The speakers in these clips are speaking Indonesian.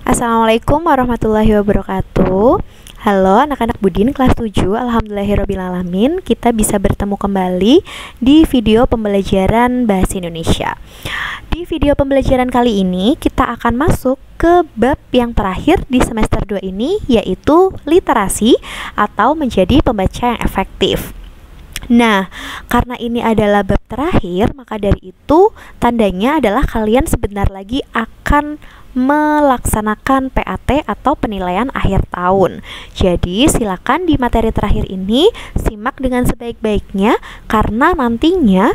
Assalamualaikum warahmatullahi wabarakatuh. Halo anak-anak Budin kelas 7. Alhamdulillahirrabbilalamin, kita bisa bertemu kembali di video pembelajaran Bahasa Indonesia. Di video pembelajaran kali ini kita akan masuk ke bab yang terakhir di semester 2 ini, yaitu literasi atau menjadi pembaca yang efektif. Nah, karena ini adalah bab terakhir, maka dari itu tandanya adalah kalian sebentar lagi akan melaksanakan PAT atau penilaian akhir tahun. Jadi silakan di materi terakhir ini simak dengan sebaik-baiknya, karena nantinya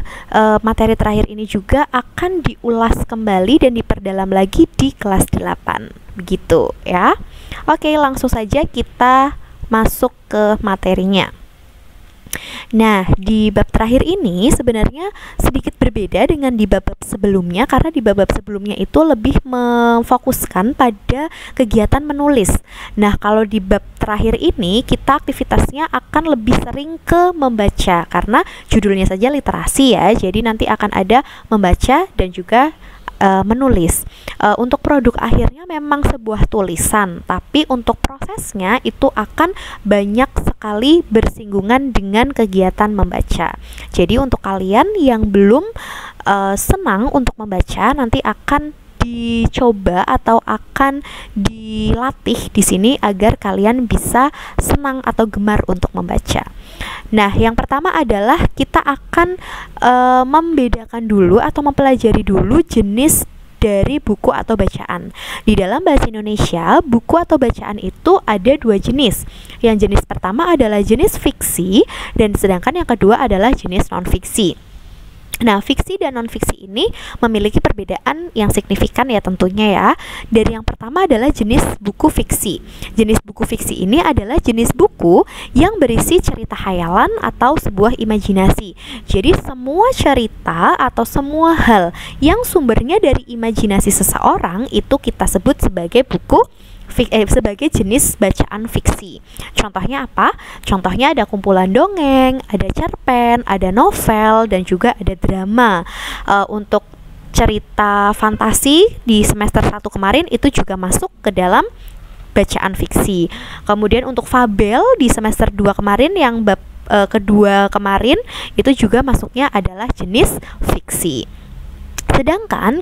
materi terakhir ini juga akan diulas kembali dan diperdalam lagi di kelas 8. Begitu ya. Oke, langsung saja kita masuk ke materinya. Nah, di bab terakhir ini sebenarnya sedikit berbeda dengan di bab-bab sebelumnya, karena di bab-bab sebelumnya itu lebih memfokuskan pada kegiatan menulis. Nah, kalau di bab terakhir ini kita aktivitasnya akan lebih sering ke membaca, karena judulnya saja literasi ya. Jadi nanti akan ada membaca dan juga menulis. Untuk produk akhirnya memang sebuah tulisan, tapi untuk prosesnya itu akan banyak sekali bersinggungan dengan kegiatan membaca. Jadi untuk kalian yang belum senang untuk membaca, nanti akan dicoba atau akan dilatih di sini agar kalian bisa senang atau gemar untuk membaca. Nah, yang pertama adalah kita akan membedakan dulu atau mempelajari dulu jenis dari buku atau bacaan. Di dalam bahasa Indonesia, buku atau bacaan itu ada dua jenis. Yang jenis pertama adalah jenis fiksi, dan sedangkan yang kedua adalah jenis non-fiksi. Nah, fiksi dan non-fiksi ini memiliki perbedaan yang signifikan ya tentunya ya. Dari yang pertama adalah jenis buku fiksi. Jenis buku fiksi ini adalah jenis buku yang berisi cerita khayalan atau sebuah imajinasi. Jadi semua cerita atau semua hal yang sumbernya dari imajinasi seseorang itu kita sebut sebagai buku sebagai jenis bacaan fiksi. Contohnya apa? Contohnya ada kumpulan dongeng, ada cerpen, ada novel, dan juga ada drama. Untuk cerita fantasi di semester 1 kemarin itu juga masuk ke dalam bacaan fiksi. Kemudian untuk fabel di semester 2 kemarin yang bab kedua kemarin itu juga masuknya adalah jenis fiksi. Sedangkan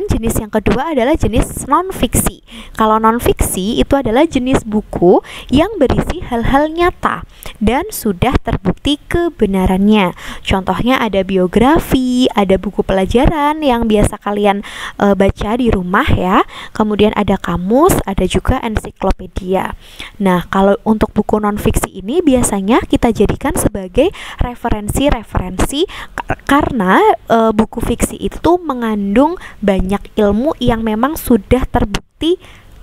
jenis yang kedua adalah jenis non-fiksi. Kalau non-fiksi itu adalah jenis buku yang berisi hal-hal nyata dan sudah terbukti kebenarannya. Contohnya ada biografi, ada buku pelajaran yang biasa kalian baca di rumah ya. Kemudian ada kamus, ada juga ensiklopedia. Nah, kalau untuk buku non-fiksi ini biasanya kita jadikan sebagai referensi karena buku fiksi itu mengandung banyak ilmu yang memang sudah terbukti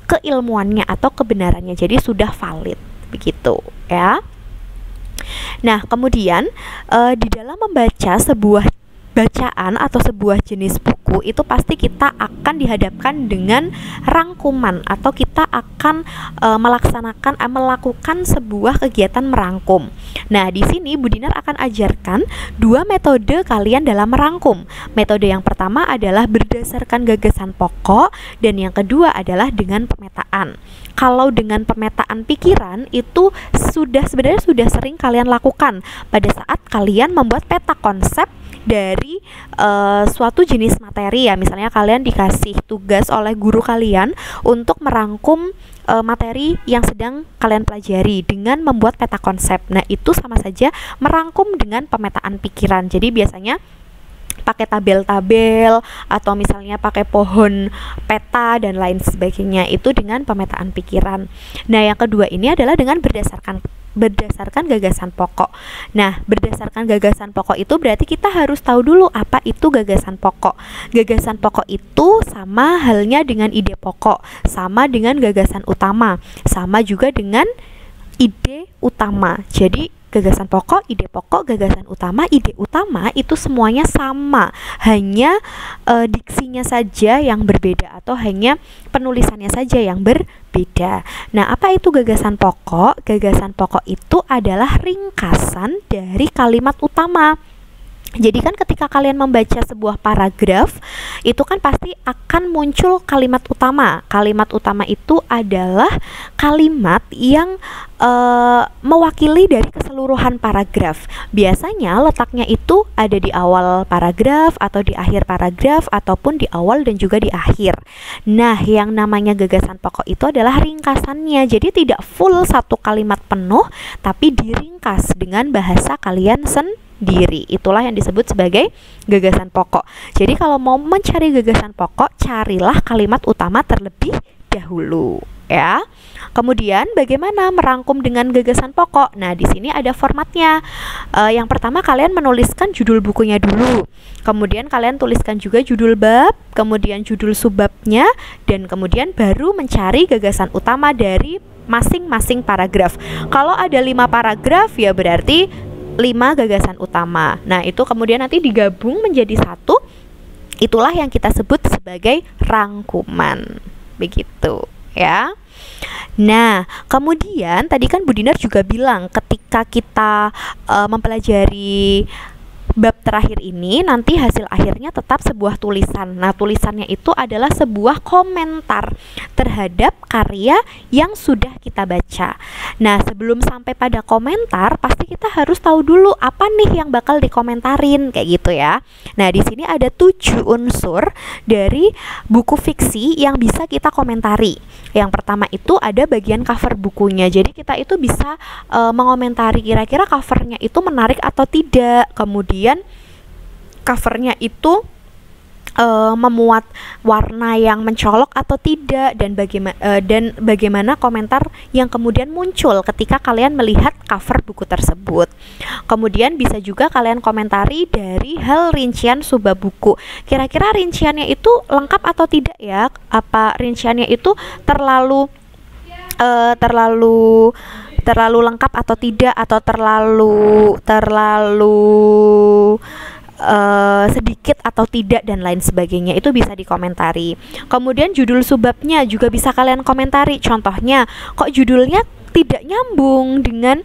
keilmuannya atau kebenarannya, jadi sudah valid begitu ya. Nah, kemudian di dalam membaca sebuah bacaan atau sebuah jenis buku itu pasti kita akan dihadapkan dengan rangkuman, atau kita akan melakukan sebuah kegiatan merangkum. Nah, di sini Bu Dinar akan ajarkan dua metode kalian dalam merangkum. Metode yang pertama adalah berdasarkan gagasan pokok, dan yang kedua adalah dengan pemetaan. Kalau dengan pemetaan pikiran itu sebenarnya sudah sering kalian lakukan pada saat kalian membuat peta konsep dari suatu jenis materi ya. Misalnya kalian dikasih tugas oleh guru kalian untuk merangkum materi yang sedang kalian pelajari dengan membuat peta konsep. Nah, itu sama saja merangkum dengan pemetaan pikiran. Jadi biasanya pakai tabel-tabel atau misalnya pakai pohon peta dan lain sebagainya, itu dengan pemetaan pikiran. Nah, yang kedua ini adalah dengan berdasarkan gagasan pokok. Nah, berdasarkan gagasan pokok itu berarti kita harus tahu dulu apa itu gagasan pokok. Gagasan pokok itu sama halnya dengan ide pokok, sama dengan gagasan utama, sama juga dengan ide utama. Jadi gagasan pokok, ide pokok, gagasan utama, ide utama itu semuanya sama, hanya diksinya saja yang berbeda atau hanya penulisannya saja yang berbeda. Nah, apa itu gagasan pokok? Gagasan pokok itu adalah ringkasan dari kalimat utama. Jadi kan ketika kalian membaca sebuah paragraf, itu kan pasti akan muncul kalimat utama. Kalimat utama itu adalah kalimat yang mewakili dari keseluruhan paragraf. Biasanya letaknya itu ada di awal paragraf atau di akhir paragraf ataupun di awal dan juga di akhir. Nah, yang namanya gagasan pokok itu adalah ringkasannya. Jadi tidak full satu kalimat penuh, tapi diringkas dengan bahasa kalian sendiri. Itulah yang disebut sebagai gagasan pokok. Jadi kalau mau mencari gagasan pokok, carilah kalimat utama terlebih dahulu, ya. Kemudian bagaimana merangkum dengan gagasan pokok? Nah, di sini ada formatnya. Yang pertama kalian menuliskan judul bukunya dulu. Kemudian kalian tuliskan juga judul bab, kemudian judul subbabnya, dan kemudian baru mencari gagasan utama dari masing-masing paragraf. Kalau ada 5 paragraf, ya berarti 5 gagasan utama. Nah, itu kemudian nanti digabung menjadi satu. Itulah yang kita sebut sebagai rangkuman. Begitu, ya. Nah, kemudian tadi kan Bu Dinar juga bilang ketika kita mempelajari bab terakhir ini, nanti hasil akhirnya tetap sebuah tulisan. Nah, tulisannya itu adalah sebuah komentar terhadap karya yang sudah kita baca. Nah, sebelum sampai pada komentar, pasti kita harus tahu dulu apa nih yang bakal dikomentarin, kayak gitu ya. Nah, di sini ada 7 unsur dari buku fiksi yang bisa kita komentari. Yang pertama itu ada bagian cover bukunya. Jadi kita itu bisa mengomentari kira-kira covernya itu menarik atau tidak. Kemudian covernya itu memuat warna yang mencolok atau tidak, dan bagaimana komentar yang kemudian muncul ketika kalian melihat cover buku tersebut. Kemudian bisa juga kalian komentari dari hal rincian subbab buku. Kira-kira rinciannya itu lengkap atau tidak ya? Apa rinciannya itu terlalu lengkap atau tidak, atau terlalu sedikit atau tidak, dan lain sebagainya. Itu bisa dikomentari. Kemudian judul subbabnya juga bisa kalian komentari. Contohnya, kok judulnya tidak nyambung dengan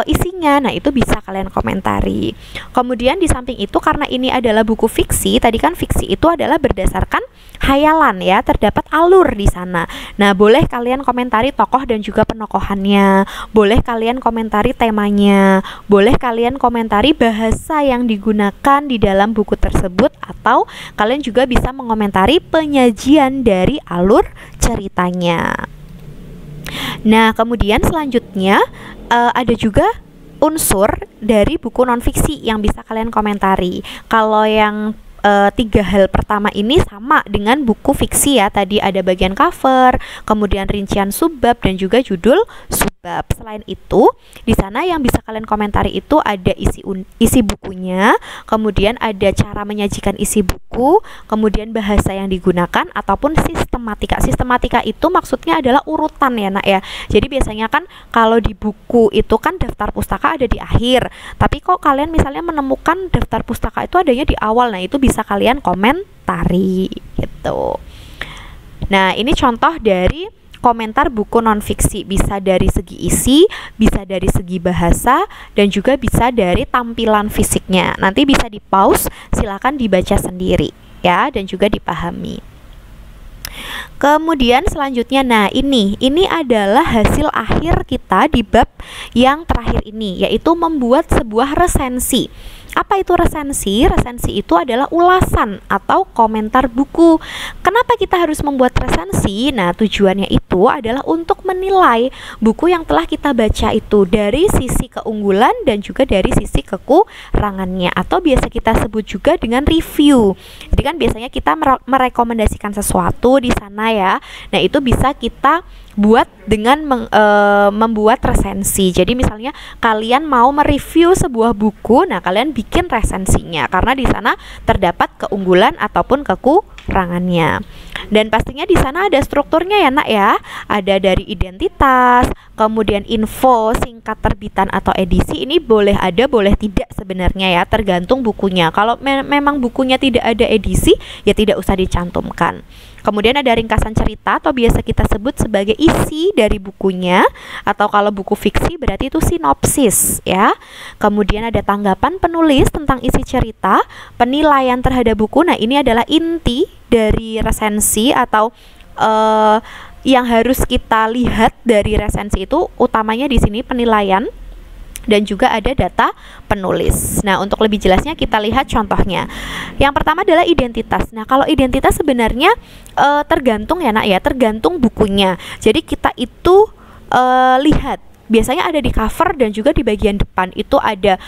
isinya. Nah, itu bisa kalian komentari. Kemudian di samping itu, karena ini adalah buku fiksi, tadi kan fiksi itu adalah berdasarkan hayalan ya, terdapat alur di sana. Nah, boleh kalian komentari tokoh dan juga penokohannya, boleh kalian komentari temanya, boleh kalian komentari bahasa yang digunakan di dalam buku tersebut, atau kalian juga bisa mengomentari penyajian dari alur ceritanya. Nah, kemudian selanjutnya ada juga unsur dari buku nonfiksi yang bisa kalian komentari. Kalau yang 3 hal pertama ini sama dengan buku fiksi ya. Tadi ada bagian cover, kemudian rincian subbab, dan juga judul subbab. Selain itu, di sana yang bisa kalian komentari itu ada isi bukunya, kemudian ada cara menyajikan isi buku, kemudian bahasa yang digunakan, ataupun sistematika. Sistematika itu maksudnya adalah urutan ya, Nak ya. Jadi biasanya kan kalau di buku itu kan daftar pustaka ada di akhir, tapi kok kalian misalnya menemukan daftar pustaka itu adanya di awal. Nah, itu bisa kalian komentari gitu. Nah, ini contoh dari komentar buku nonfiksi. Bisa dari segi isi, bisa dari segi bahasa, dan juga bisa dari tampilan fisiknya. Nanti bisa di pause, silakan dibaca sendiri ya, dan juga dipahami. Kemudian selanjutnya, nah ini adalah hasil akhir kita di bab yang terakhir ini, yaitu membuat sebuah resensi. Apa itu resensi? Resensi itu adalah ulasan atau komentar buku. Kenapa kita harus membuat resensi? Nah, tujuannya itu adalah untuk menilai buku yang telah kita baca itu dari sisi keunggulan dan juga dari sisi kekurangannya, atau biasa kita sebut juga dengan review. Jadi kan biasanya kita merekomendasikan sesuatu di sana ya. Nah, itu bisa kita buat dengan membuat resensi. Jadi misalnya kalian mau mereview sebuah buku, nah kalian bikin resensinya karena di sana terdapat keunggulan ataupun kekurangannya. Dan pastinya di sana ada strukturnya ya, Nak ya. Ada dari identitas, kemudian info, singkat terbitan atau edisi. Ini boleh ada, boleh tidak sebenarnya ya, tergantung bukunya. Kalau memang bukunya tidak ada edisi, ya tidak usah dicantumkan. Kemudian ada ringkasan cerita atau biasa kita sebut sebagai isi dari bukunya, atau kalau buku fiksi berarti itu sinopsis ya. Kemudian ada tanggapan penulis tentang isi cerita, penilaian terhadap buku. Nah, ini adalah inti dari resensi atau yang harus kita lihat dari resensi itu utamanya di sini penilaian dan juga ada data penulis. Nah, untuk lebih jelasnya kita lihat contohnya. Yang pertama adalah identitas. Nah, kalau identitas sebenarnya tergantung ya nak ya, tergantung bukunya. Jadi kita itu lihat, biasanya ada di cover dan juga di bagian depan itu ada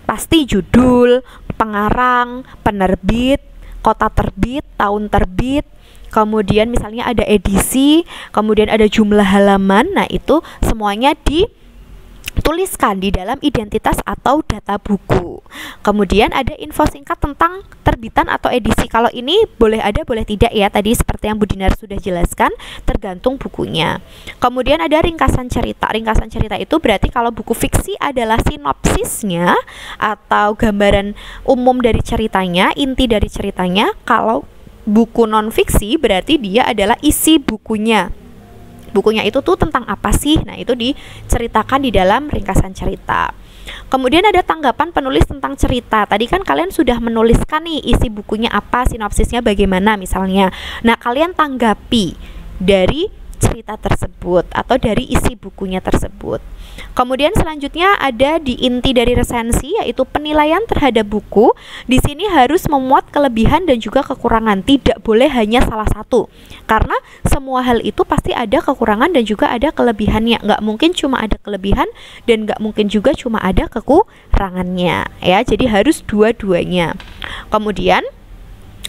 pasti judul, pengarang, penerbit, kota terbit, tahun terbit, kemudian misalnya ada edisi, kemudian ada jumlah halaman. Nah, itu semuanya dituliskan di dalam identitas atau data buku. Kemudian ada info singkat tentang terbitan atau edisi. Kalau ini boleh ada, boleh tidak ya. Tadi seperti yang Bu Dinar sudah jelaskan, tergantung bukunya. Kemudian ada ringkasan cerita. Ringkasan cerita itu berarti kalau buku fiksi adalah sinopsisnya atau gambaran umum dari ceritanya, inti dari ceritanya. Kalau buku non fiksi berarti dia adalah isi bukunya. Bukunya itu tuh tentang apa sih? Nah, itu diceritakan di dalam ringkasan cerita. Kemudian ada tanggapan penulis tentang cerita. Tadi kan kalian sudah menuliskan nih isi bukunya apa, sinopsisnya bagaimana misalnya. Nah, kalian tanggapi dari cerita tersebut atau dari isi bukunya tersebut. Kemudian selanjutnya ada di inti dari resensi, yaitu penilaian terhadap buku. Di sini harus memuat kelebihan dan juga kekurangan, tidak boleh hanya salah satu, karena semua hal itu pasti ada kekurangan dan juga ada kelebihannya. Nggak mungkin cuma ada kelebihan dan nggak mungkin juga cuma ada kekurangannya ya, jadi harus dua-duanya. Kemudian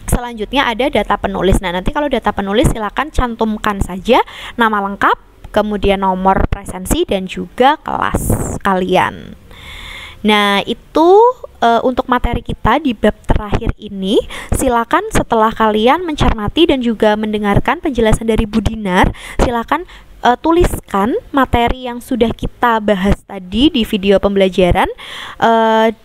selanjutnya ada data penulis. Nah, nanti kalau data penulis silakan cantumkan saja nama lengkap, kemudian nomor presensi dan juga kelas kalian. Nah, itu untuk materi kita di bab terakhir ini. Silakan setelah kalian mencermati dan juga mendengarkan penjelasan dari Bu Dinar, silakan tuliskan materi yang sudah kita bahas tadi di video pembelajaran,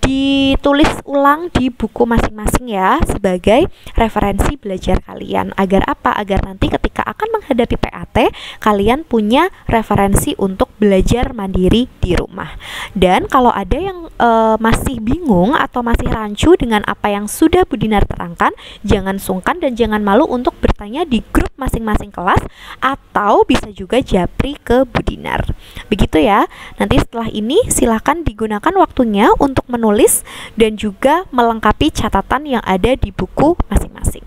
ditulis ulang di buku masing-masing ya, sebagai referensi belajar kalian. Agar apa? Agar nanti ketika akan menghadapi PAT, kalian punya referensi untuk belajar mandiri di rumah. Dan kalau ada yang masih bingung atau masih rancu dengan apa yang sudah Bu Dinar terangkan, jangan sungkan dan jangan malu untuk bertanya di grup masing-masing kelas, atau bisa juga japri ke Bu Dinar. Begitu ya. Nanti setelah ini silahkan digunakan waktunya untuk menulis dan juga melengkapi catatan yang ada di buku masing-masing.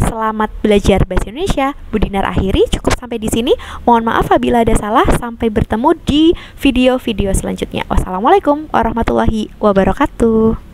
Selamat belajar bahasa Indonesia. Bu Dinar akhiri cukup sampai di sini. Mohon maaf apabila ada salah. Sampai bertemu di video-video selanjutnya. Wassalamualaikum warahmatullahi wabarakatuh.